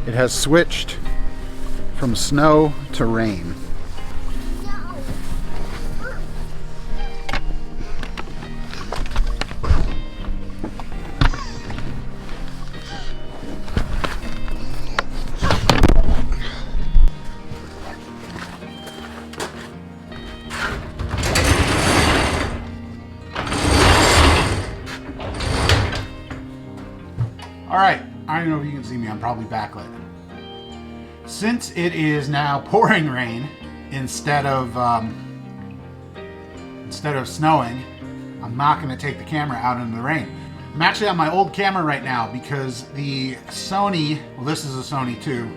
It has switched from snow to rain. All right, I don't know if you can see me, I'm probably backlit. Since it is now pouring rain instead of snowing, I'm not gonna take the camera out into the rain. I'm actually on my old camera right now because the Sony, well this is a Sony too,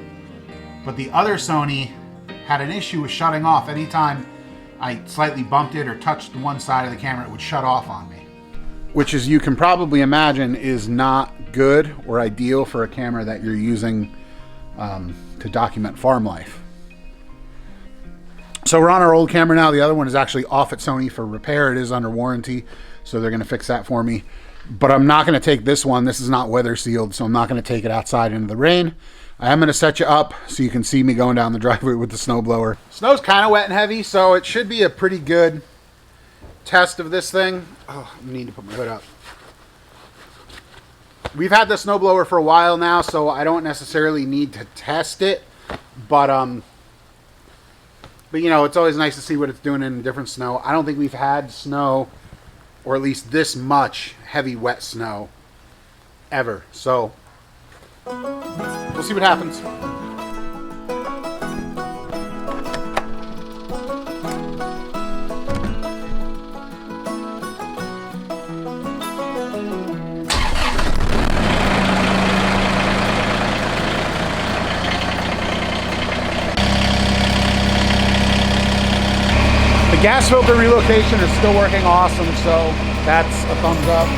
but the other Sony had an issue with shutting off. Anytime I slightly bumped it or touched one side of the camera, it would shut off on me. Which, as you can probably imagine, is not good or ideal for a camera that you're using to document farm life. So we're on our old camera now. The other one is actually off at Sony for repair. It is under warranty, so they're going to fix that for me. But I'm not going to take this one. This is not weather sealed, so I'm not going to take it outside into the rain. I am going to set you up so you can see me going down the driveway with the snowblower. Snow's kind of wet and heavy, so it should be a pretty good test of this thing. Oh, I need to put my hood up. We've had the snowblower for a while now, so I don't necessarily need to test it, but you know, it's always nice to see what it's doing in different snow. I don't think we've had snow, or at least this much heavy wet snow, ever. So we'll see what happens. The gas filter relocation is still working awesome, so that's a thumbs up.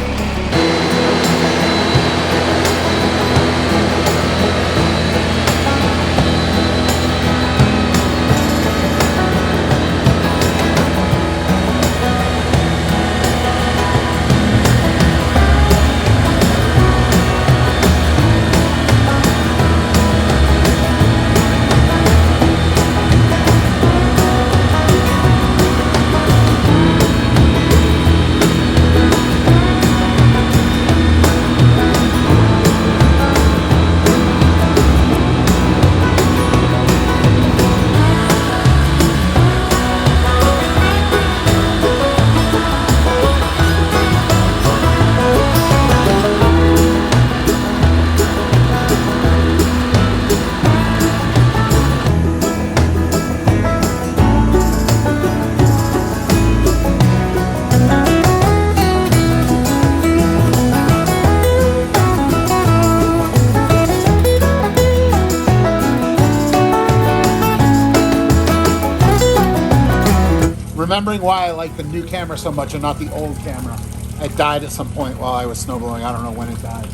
Remembering why I like the new camera so much and not the old camera. It died at some point while I was snowblowing. I don't know when it died.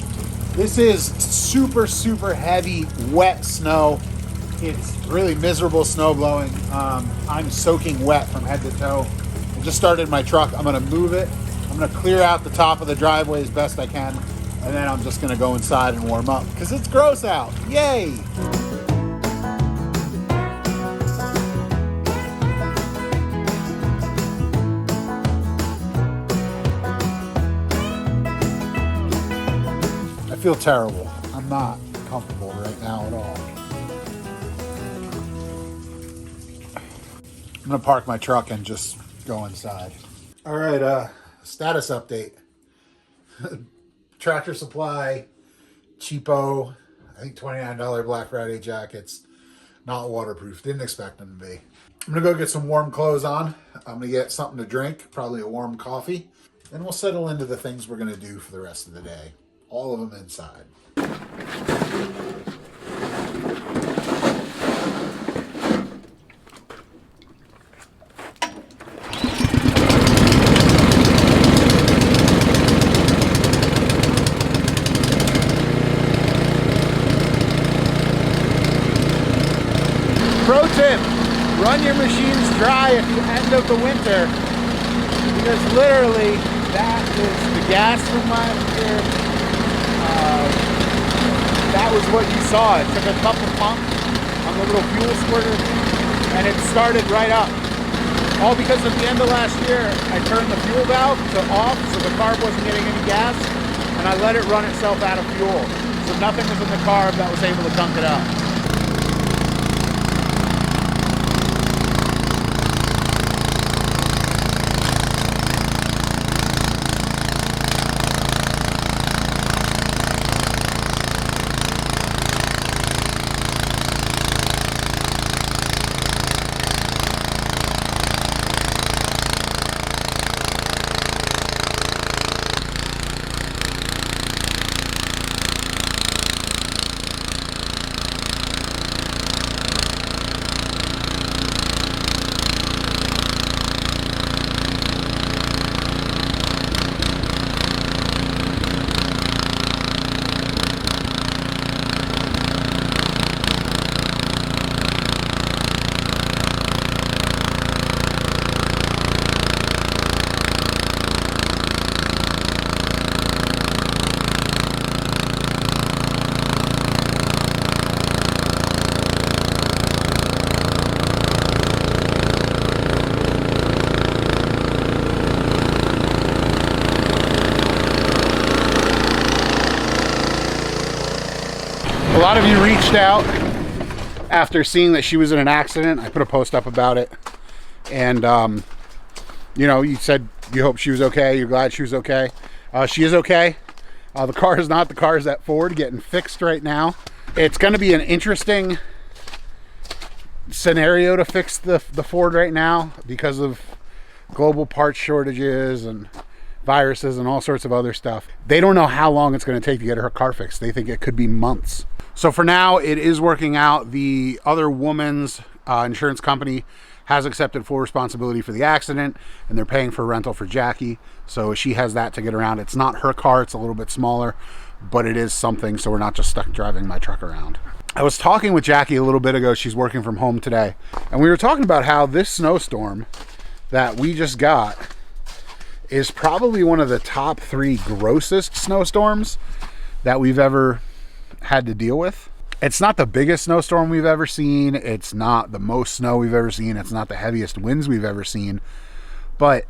This is super, super heavy, wet snow. It's really miserable snowblowing. I'm soaking wet from head to toe. I just started my truck. I'm gonna move it. I'm gonna clear out the top of the driveway as best I can. And then I'm just gonna go inside and warm up because it's gross out. Yay! I feel terrible. I'm not comfortable right now at all. I'm gonna park my truck and just go inside. All right, status update. Tractor Supply, cheapo, I think $29 Black Friday jackets, not waterproof. Didn't expect them to be. I'm gonna go get some warm clothes on. I'm gonna get something to drink, probably a warm coffee. Then we'll settle into the things we're gonna do for the rest of the day. All of them inside. Pro tip, run your machines dry at the end of the winter, because literally that is the gas from last year. That was what you saw. It took a couple pumps on the little fuel squirter and it started right up. All because at the end of last year, I turned the fuel valve to off so the carb wasn't getting any gas, and I let it run itself out of fuel. So nothing was in the carb that was able to dunk it up. A lot of you reached out after seeing that she was in an accident. I put a post up about it, and you know, you said you hope she was okay, you're glad she was okay. She is okay. The car is not. The car is at Ford getting fixed right now. It's going to be an interesting scenario to fix the Ford right now because of global parts shortages and viruses and all sorts of other stuff. They don't know how long it's going to take to get her car fixed. They think it could be months. So for now, it is working out. The other woman's insurance company has accepted full responsibility for the accident, and they're paying for rental for Jackie. So she has that to get around. It's not her car, it's a little bit smaller, but it is something, so we're not just stuck driving my truck around. I was talking with Jackie a little bit ago. She's working from home today, and we were talking about how this snowstorm that we just got is probably one of the top 3 grossest snowstorms that we've ever had to deal with. It's not the biggest snowstorm we've ever seen. It's not the most snow we've ever seen. It's not the heaviest winds we've ever seen. But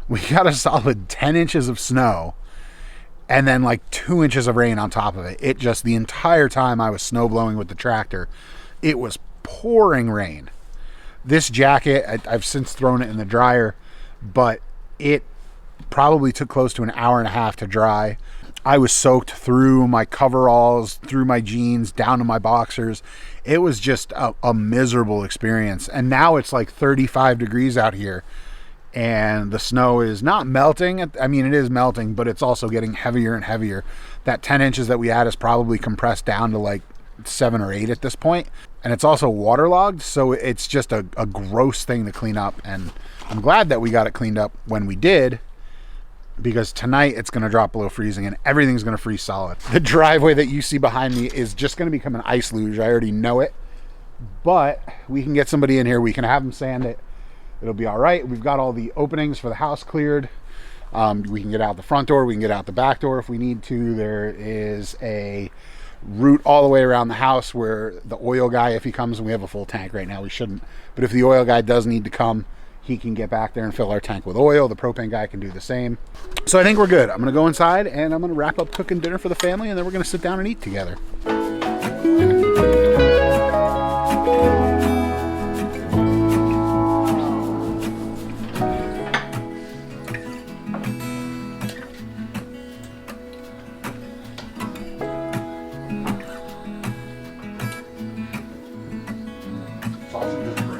we got a solid 10 inches of snow and then like 2 inches of rain on top of it. It just, the entire time I was snow blowing with the tractor, it was pouring rain. This jacket, I've since thrown it in the dryer, but it probably took close to an hour and a half to dry. I was soaked through my coveralls, through my jeans, down to my boxers. It was just a miserable experience. And now it's like 35 degrees out here, and the snow is not melting. I mean, it is melting, but it's also getting heavier and heavier. That 10 inches that we had is probably compressed down to like 7 or 8 at this point. And it's also waterlogged, so it's just a gross thing to clean up. And I'm glad that we got it cleaned up when we did, because tonight it's going to drop below freezing and everything's going to freeze solid. The driveway that you see behind me is just going to become an ice luge. I already know it, but we can get somebody in here. We can have them sand it. It'll be all right. We've got all the openings for the house cleared. We can get out the front door. We can get out the back door if we need to. There is a route all the way around the house where the oil guy, if he comes, and we have a full tank right now, we shouldn't, but if the oil guy does need to come, he can get back there and fill our tank with oil. The propane guy can do the same. So I think we're good. I'm gonna go inside and I'm gonna wrap up cooking dinner for the family, and then we're gonna sit down and eat together. Sausage is great.